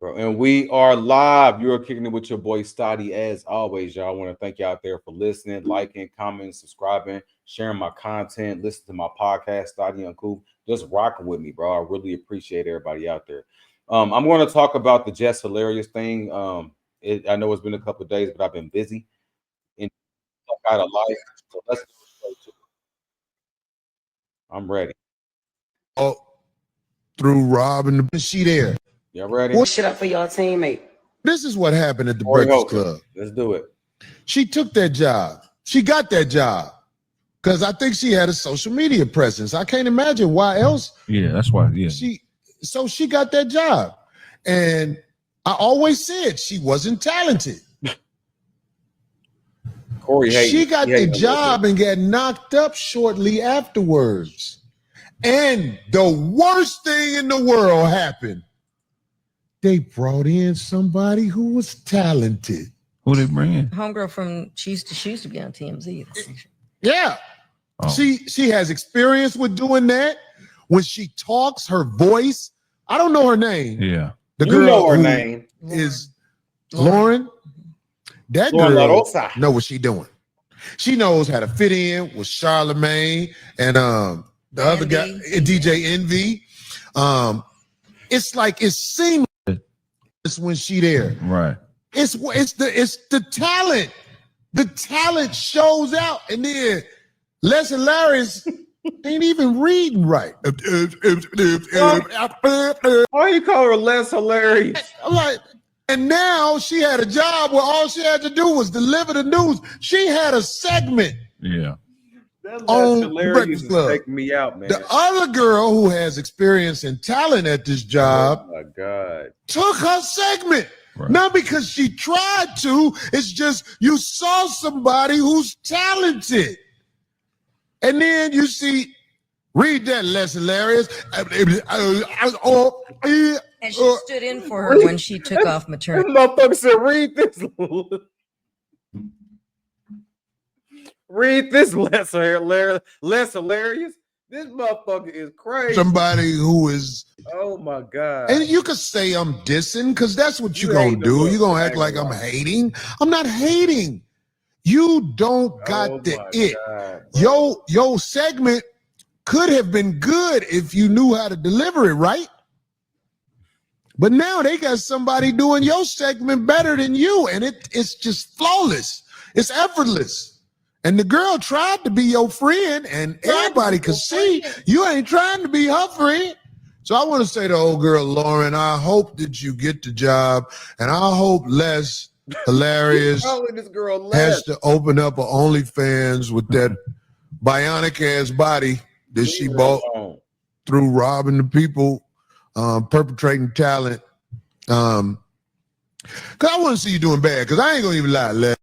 Bro, and we are live. You are kicking it with your boy Stoddy. As always, y'all, I want to thank you out there for listening, liking, commenting, subscribing, sharing my content, listen to my podcast, Stoddy Uncool. Just rocking with me, bro. I really appreciate everybody out there. I'm going to talk about the Jess Hilarious thing. I know it's been a couple of days, but I've been busy and out of life. So let's go straight to it. I'm ready. Oh, through Rob and the she there. Y'all ready? What shit up for y'all teammate? This is what happened at the Corey Breakfast Holcomb. Club. Let's do it. She took that job. She got that job because I think she had a social media presence. I can't imagine why else. Yeah, that's why. Yeah, she got that job, and I always said she wasn't talented. Corey, she got the job and got knocked up shortly afterwards. And the worst thing in the world happened. They brought in somebody who was talented. Who they bring in? Homegirl from she used to be on TMZ. Yeah. Oh. She has experience with doing that. When she talks, her voice, I don't know her name. Yeah. The girl know her name is Lauren. That girl know what she doing. She knows how to fit in with Charlamagne and the other guy, DJ Envy. It's like it's seamless when she there. Right. It's the talent. The talent shows out, and then Les Hilarious ain't even reading right. Why you call her Les Hilarious? I'm like, and now she had a job where all she had to do was deliver the news. She had a segment. Yeah. That Les Hilarious is taking me out, man. The other girl who has experience and talent at this job, oh my God, took her segment. Right. Not because she tried to, it's just you saw somebody who's talented. And then you see, read that, Les Hilarious. And she stood in for her when she took off maternity. Motherfucker said, read this. Read this, Les Hilarious. This motherfucker is crazy. Somebody who is, oh my God. And you could say I'm dissing because that's what you're going to do. You're going to act like I'm hating. I'm not hating. You don't got the it. God, your segment could have been good if you knew how to deliver it, right? But now they got somebody doing your segment better than you, and it's just flawless. It's effortless. And the girl tried to be your friend, and everybody could see you ain't trying to be her friend. So I want to say to old girl Lauren, I hope that you get the job, and I hope Les Hilarious has to open up an OnlyFans with that bionic ass body that she bought through robbing the people, perpetrating talent. Cause I want to see you doing bad. Cause I ain't gonna even lie, Les.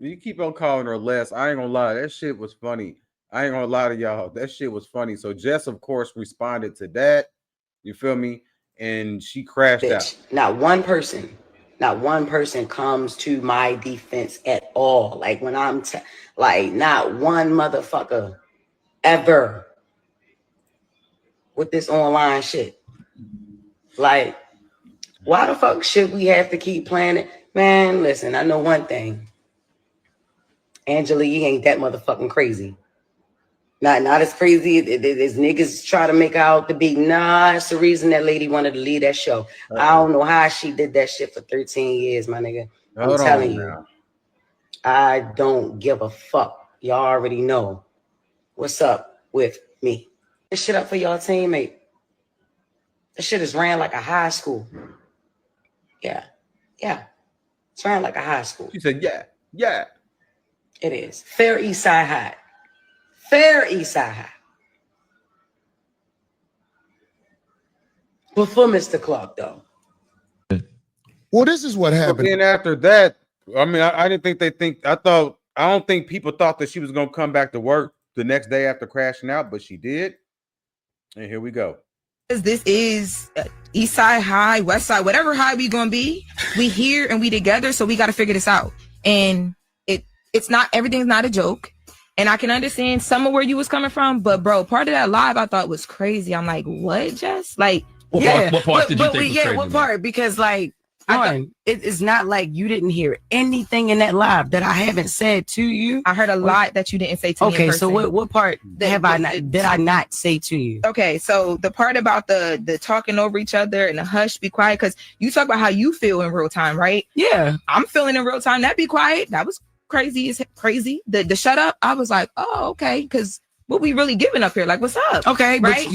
You keep on calling her Les. I ain't gonna lie. That shit was funny. I ain't gonna lie to y'all. That shit was funny. So Jess, of course, responded to that. You feel me? And she crashed out. Not one person comes to my defense at all. Like when I'm like, not one motherfucker ever with this online shit. Like, why the fuck should we have to keep playing it? Man, listen, I know one thing. Angela, you ain't that motherfucking crazy. Not as crazy as niggas try to make out to be. Nah, it's the reason that lady wanted to leave that show. I don't know how she did that shit for 13 years, my nigga. I'm telling you. I don't give a fuck. Y'all already know what's up with me. This shit up for y'all teammate. This shit is ran like a high school. Yeah. It's ran like a high school. She said, yeah. It is. Fair East Side High. Fair East Side High. Before Mr. Clark, though. Well, this is what happened. Then after that, I mean, I didn't think I don't think people thought that she was gonna come back to work the next day after crashing out, but she did. And here we go. This is East Side High, West Side, whatever high we gonna be. We here and we together, so we got to figure this out. And it's not, everything's not a joke. And I can understand some of where you was coming from, but bro, part of that live I thought was crazy. I'm like, what, Jess? Like, What part did you think was crazy? What part? Because like, one, it's not like you didn't hear anything in that live that I haven't said to you. I heard a lot that you didn't say to me. Okay, so what part did I not say to you? Okay, so the part about the talking over each other and the hush, be quiet, because you talk about how you feel in real time, right? Yeah, I'm feeling in real time. That be quiet. That was crazy. Is crazy. The shut up. I was like, oh, okay, because what we really giving up here? Like, what's up? Okay, right?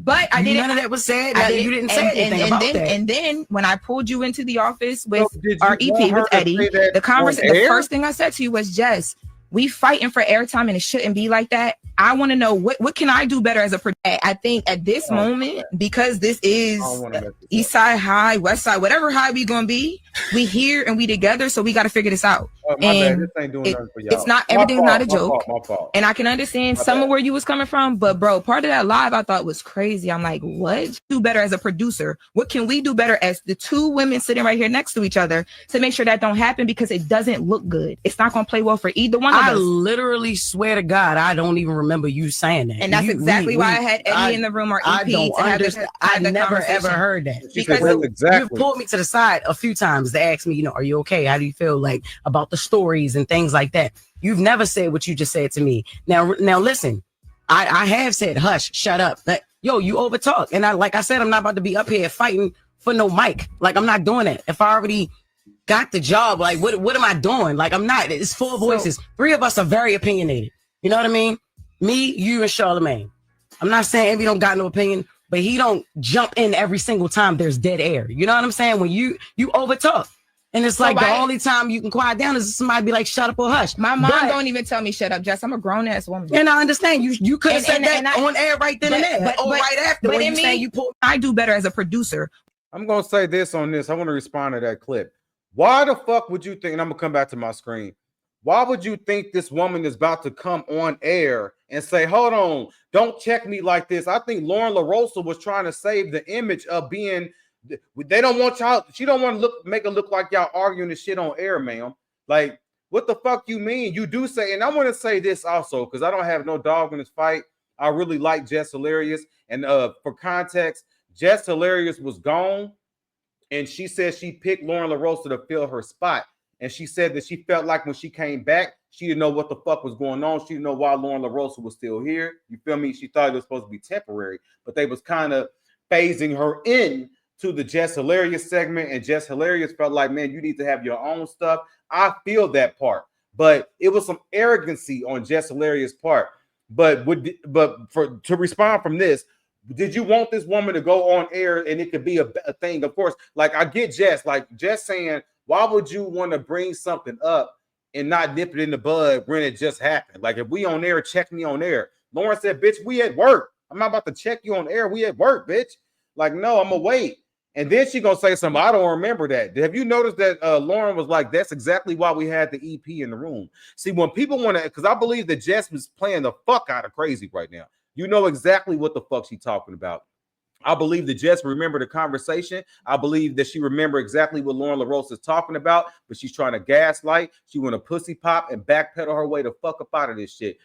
But I didn't. None of that was said. You didn't say anything about that. And then when I pulled you into the office with our EP with Eddie, the first thing I said to you was, Jess, we fighting for airtime and it shouldn't be like that. I want to know what can I do better as a producer? I think at this moment, because this is East Side High, West Side, whatever high we gonna be, we here and we together, so we got to figure this out. And it's not, everything's not a joke. My fault. And I can understand some of where you was coming from, but bro, part of that live I thought was crazy. I'm like, what do better as a producer? What can we do better as the two women sitting right here next to each other to make sure that don't happen, because it doesn't look good. It's not gonna play well for either one of us. I literally swear to God, I don't even remember you saying that. And that's exactly why I had Eddie in the room, or EP. I never ever heard that. Because you pulled me to the side a few times to ask me, are you okay? How do you feel like about the stories and things like that? You've never said what you just said to me. Now listen, I have said, hush, shut up. You overtalk. And like I said, I'm not about to be up here fighting for no mic. Like, I'm not doing that. If I already got the job, like, what am I doing? Like, I'm not. It's four voices. Three of us are very opinionated. You know what I mean? Me, you, and Charlamagne. I'm not saying Envy don't got no opinion, but he don't jump in every single time there's dead air. You know what I'm saying? When you overtalk. And it's like the only time you can quiet down is somebody be like, shut up or hush. My mom don't even tell me shut up, Jess. I'm a grown ass woman. And I understand you could have said that on air right then and there, or right after. But in me, I do better as a producer. I'm gonna say this on this. I want to respond to that clip. Why the fuck would you think? And I'm gonna come back to my screen. Why would you think this woman is about to come on air and say, hold on, don't check me like this? I think Lauren LaRosa was trying to save the image of being. They don't want y'all. She don't want to make it look like y'all arguing this shit on air, ma'am. Like, what the fuck you mean? You do say, and I want to say this also, because I don't have no dog in this fight. I really like Jess Hilarious. And for context, Jess Hilarious was gone. And she said she picked Lauren LaRosa to fill her spot. And she said that she felt like when she came back, she didn't know what the fuck was going on. She didn't know why Lauren LaRosa was still here. You feel me? She thought it was supposed to be temporary, but they was kind of phasing her in to the Jess Hilarious segment, and Jess Hilarious felt like, man, you need to have your own stuff. I feel that part, but it was some arrogancy on Jess Hilarious' part. But to respond from this, did you want this woman to go on air and it could be a thing? Of course, like I get Jess, like Jess saying, why would you want to bring something up and not nip it in the bud when it just happened? Like, if we on air, check me on air. Lauren said, bitch, we at work. I'm not about to check you on air. We at work, bitch. Like, no, I'm gonna wait. And then she gonna say something. I don't remember that. Have you noticed that Lauren was like, that's exactly why we had the EP in the room. See, when people want to, because I believe that Jess was playing the fuck out of crazy right now. You know exactly what the fuck she's talking about. I believe that Jess remembered the conversation. I believe that she remembered exactly what Lauren LaRosa is talking about, but she's trying to gaslight. She want to pussy pop and backpedal her way to fuck up out of this shit.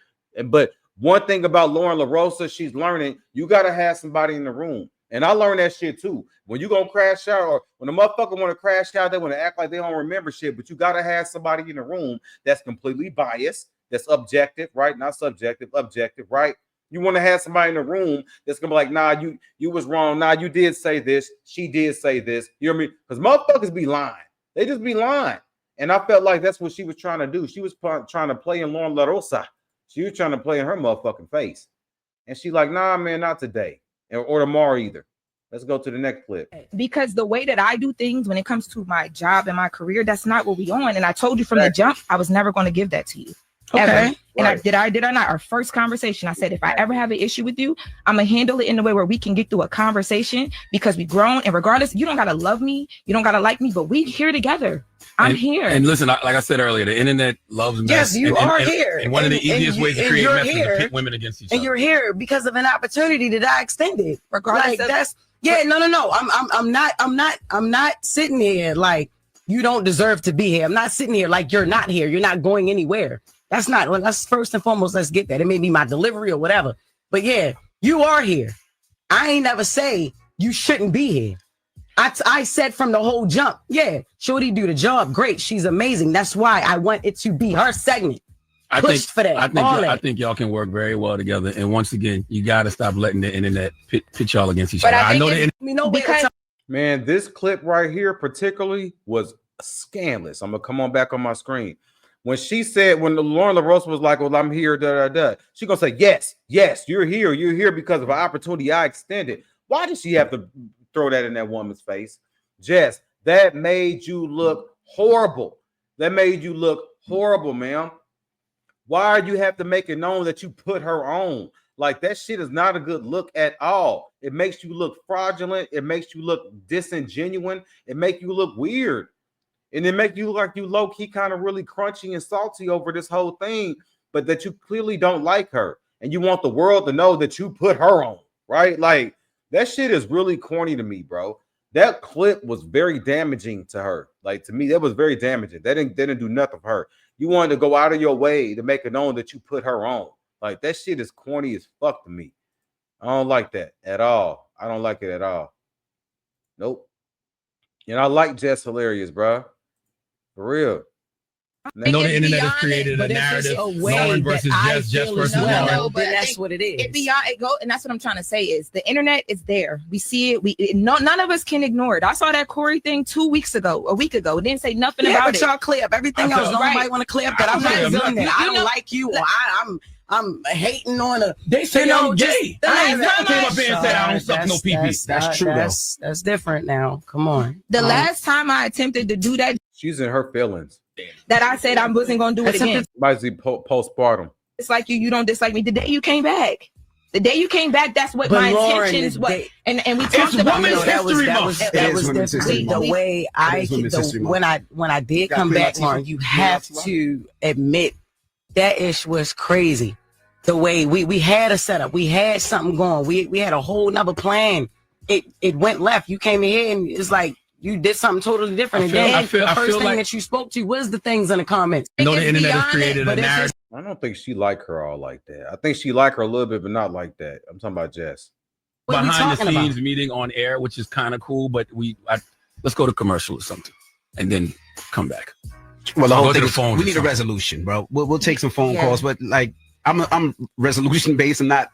But one thing about Lauren LaRosa, she's learning, you got to have somebody in the room. And I learned that shit too. When you gonna crash out, or when a motherfucker want to crash out, they want to act like they don't remember shit, but you got to have somebody in the room that's completely biased, that's objective, right? Not subjective, objective, right? You want to have somebody in the room that's gonna be like, nah, you was wrong. Nah, you did say this. She did say this. You know what I mean? Because motherfuckers be lying. They just be lying. And I felt like that's what she was trying to do. She was trying to play in Lauren LaRosa. She was trying to play in her motherfucking face. And she like, nah, man, not today. Or tomorrow either. Let's go to the next clip. Because the way that I do things when it comes to my job and my career, that's not what we on. And I told you from the jump, I was never going to give that to you. Okay. Ever. And I did or not? Our first conversation, I said, if I ever have an issue with you, I'm going to handle it in a way where we can get through a conversation, because we grown. And regardless, you don't got to love me. You don't got to like me, but we here together. I'm here. And listen, like I said earlier, the internet loves mess. Yes, you are here. And one of the easiest ways to create mess is to pit women against each other. And you're here because of an opportunity that I extended. Regardless, no. I'm not sitting here like you don't deserve to be here. I'm not sitting here like you're not here. You're not going anywhere. That's first and foremost. Let's get that. It may be my delivery or whatever. But yeah, you are here. I ain't never say you shouldn't be here. I said from the whole jump, yeah, Shorty do the job. Great. She's amazing. That's why I want it to be her segment. I think y'all can work very well together. And once again, you got to stop letting the internet pit y'all against each other. I know man, this clip right here particularly was scandalous. I'm gonna come on back on my screen. When she said, when Lauren LaRosa was like, well, I'm here, she gonna say, yes, you're here because of an opportunity I extended. Why did she have to throw that in that woman's face? Jess, that made you look horrible. That made you look horrible, ma'am. Why do you have to make it known that you put her on? Like, that shit is not a good look at all. It makes you look fraudulent. It makes you look disingenuous. It makes you look weird. And it make you look like you low-key kind of really crunchy and salty over this whole thing, but that you clearly don't like her. And you want the world to know that you put her on, right? Like, that shit is really corny to me, bro. That clip was very damaging to her. Like, to me, that was very damaging. That didn't do nothing for her. You wanted to go out of your way to make it known that you put her on. Like, that shit is corny as fuck to me. I don't like that at all. I don't like it at all. Nope. And I like Jess Hilarious, bro. For real. I know the internet has created a narrative. Lauren versus Jess versus Lauren. But that's what it is. And that's what I'm trying to say is the internet is there. We see it. None of us can ignore it. I saw that Corey thing a week ago. It didn't say nothing about it. Y'all clear up everything else. Nobody want to clear up that I'm not feeling that. I don't like you, or I'm hating on a. They say I'm gay. I ain't never came up here and said I don't suck no pee-pee. That's true, though. That's different now. Come on. The last time I attempted to do that, she's in her feelings. That I said I wasn't going to do it again. Might be postpartum. It's like you don't dislike me. The day you came back. That's what my intentions were. And we talked about that was different. The way when I did come back, Lauren, you have to admit that ish was crazy. The way we had a setup, we had something going, we had a whole nother plan. It went left. You came in here and it's like you did something totally different. The first thing that you spoke to was the things in the comments. I know the internet has created a narrative. I don't think she like her all like that. I think she like her a little bit, but not like that. I'm talking about Jess. Behind the scenes meeting on air, which is kind of cool, but let's go to commercial or something and then come back. Well, the whole thing is we need a resolution, bro. We'll take some phone calls, but like I'm resolution based and not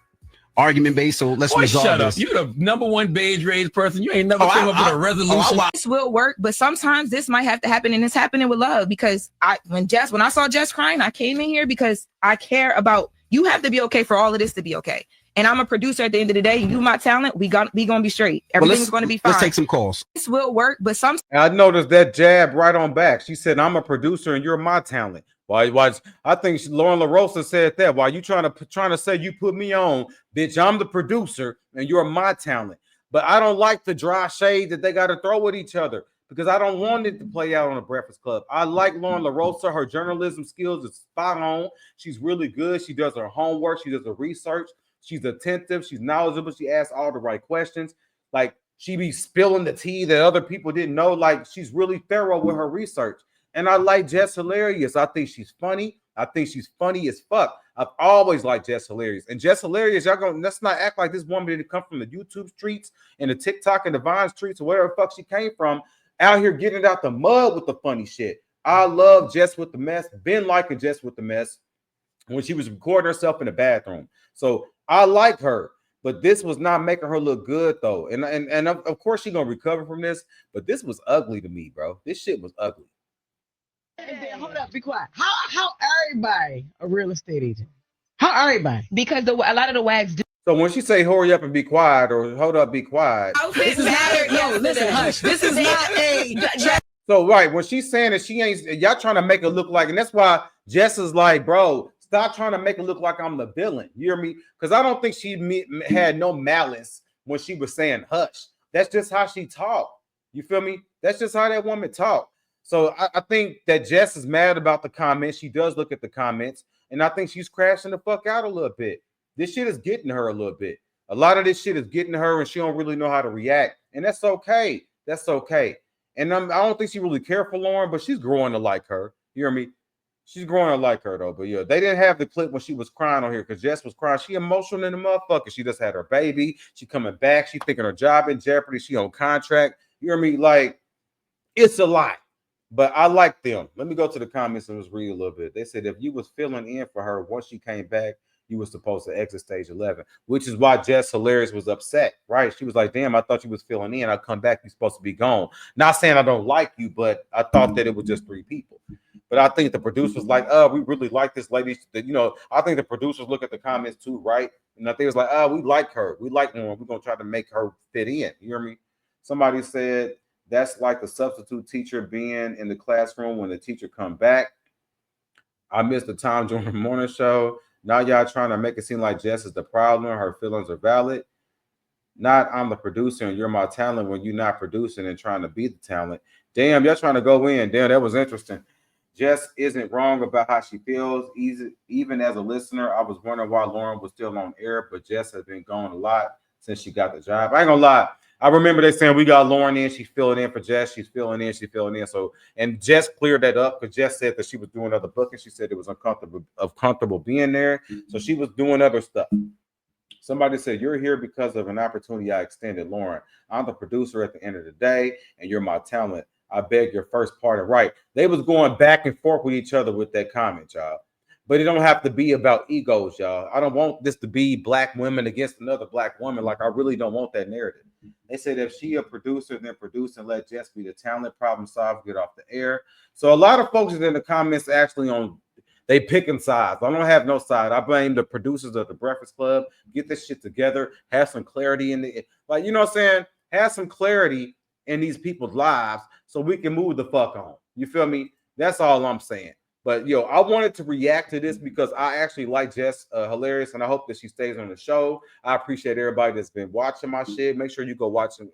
argument based. So let's resolve shut this. Up. You're the number one beige raised person. You ain't never came up with a resolution. This will work, but sometimes this might have to happen, and it's happening with love. Because when I saw Jess crying, I came in here because I care about you. Have to be okay for all of this to be okay. And I'm a producer at the end of the day. You my talent. We gonna be straight. Everything's gonna be fine. Let's take some calls. This will work, but some. I noticed that jab right on back. She said, "I'm a producer and you're my talent." Why? I think Lauren LaRosa said that. Why you trying to say you put me on, bitch? I'm the producer and you're my talent. But I don't like the dry shade that they got to throw at each other because I don't want it to play out on the Breakfast Club. I like Lauren LaRosa. Her journalism skills is spot on. She's really good. She does her homework. She does her research. She's attentive. She's knowledgeable. She asks all the right questions. Like, she be spilling the tea that other people didn't know. Like, she's really thorough with her research. And I like Jess Hilarious. I think she's funny. I think she's funny as fuck. I've always liked Jess Hilarious. And Jess Hilarious, let's not act like this woman didn't come from the YouTube streets and the TikTok and the Vine streets or wherever the fuck she came from, out here getting it out the mud with the funny shit. I love Jess with the mess. Been liking Jess with the mess when she was recording herself in the bathroom. So I like her. But this was not making her look good, though. And of course she's going to recover from this. But this was ugly to me, bro. This shit was ugly. And then, hold up, be quiet. How everybody a real estate agent? How everybody? Because a lot of the wags do. So when she say hurry up and be quiet or hold up, be quiet. This is not listen, hush. This is not a. So right, when she's saying that she ain't, y'all trying to make it look like, and that's why Jess is like, bro, stop trying to make it look like I'm the villain. You hear me? Because I don't think she had no malice when she was saying hush. That's just how she talked. You feel me? That's just how that woman talked. So I think that Jess is mad about the comments. She does look at the comments, and I think she's crashing the fuck out a little bit. This shit is getting her a little bit. A lot of this shit is getting her, and she don't really know how to react, and that's okay. That's okay. And I don't think she really cares for Lauren, but she's growing to like her. You hear me? She's growing to like her though. But yeah, they didn't have the clip when she was crying on here because Jess was crying. She emotional in the motherfucker. She just had her baby. She coming back. She thinking her job in jeopardy. She on contract. You hear me? Like, it's a lot. But I like them. Let me go to the comments and just read a little bit. They said if you was filling in for her once she came back, you was supposed to exit stage 11, which is why Jess Hilarious was upset, right? She was like, damn, I thought you was filling in. I come back, you're supposed to be gone. Not saying I don't like you, but I thought that it was just 3 people. But I think the producers like, we really like this lady. You know, I think the producers look at the comments too, right? And I think it was like, we like her. We like her. We're going to try to make her fit in. You hear me? Somebody said, that's like the substitute teacher being in the classroom when the teacher come back. I missed the time during the morning show. Now y'all trying to make it seem like Jess is the problem. Her feelings are valid. Not I'm the producer and you're my talent when you're not producing and trying to be the talent. Damn, y'all trying to go in. Damn, that was interesting. Jess isn't wrong about how she feels. Even as a listener, I was wondering why Lauren was still on air, but Jess has been gone a lot since she got the job. I ain't gonna lie. I remember they saying we got Lauren in. She's filling in for Jess. She's filling in. She's filling in. So, and Jess cleared that up because Jess said that she was doing other booking. She said it was uncomfortable being there. So she was doing other stuff. Somebody said, you're here because of an opportunity I extended. Lauren, I'm the producer at the end of the day, and you're my talent. I beg your first part of right. They was going back and forth with each other with that comment, y'all. But it don't have to be about egos, y'all. I don't want this to be black women against another black woman. Like, I really don't want that narrative. They said if she a producer, then produce and let Jess be the talent, problem solve, get off the air. So a lot of folks in the comments actually on they picking sides. I don't have no side. I blame the producers of the Breakfast Club. Get this shit together. Have some clarity in the like. You know what I'm saying? Have some clarity in these people's lives so we can move the fuck on. You feel me? That's all I'm saying. But yo, I wanted to react to this because I actually like Jess Hilarious, and I hope that she stays on the show. I appreciate everybody that's been watching my shit. Make sure you go watch and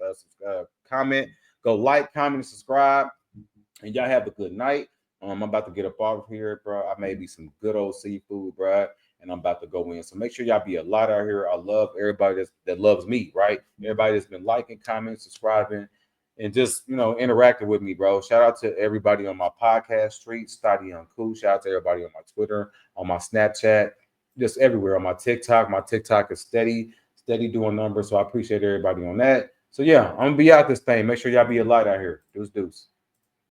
comment, go like, comment, and subscribe, and y'all have a good night. I'm about to get up off of here, bro. I made me some good old seafood, bro, and I'm about to go in. So make sure y'all be a lot out here. I love everybody that loves me, right? Everybody that's been liking, commenting, subscribing, and just, you know, interacting with me, bro. Shout out to everybody on my podcast street, Study on Cool. Shout out to everybody on my Twitter, on my Snapchat, just everywhere. On my TikTok is steady doing numbers. So I appreciate everybody on that. So yeah, I'm gonna be out this thing. Make sure y'all be a light out here. Deuce.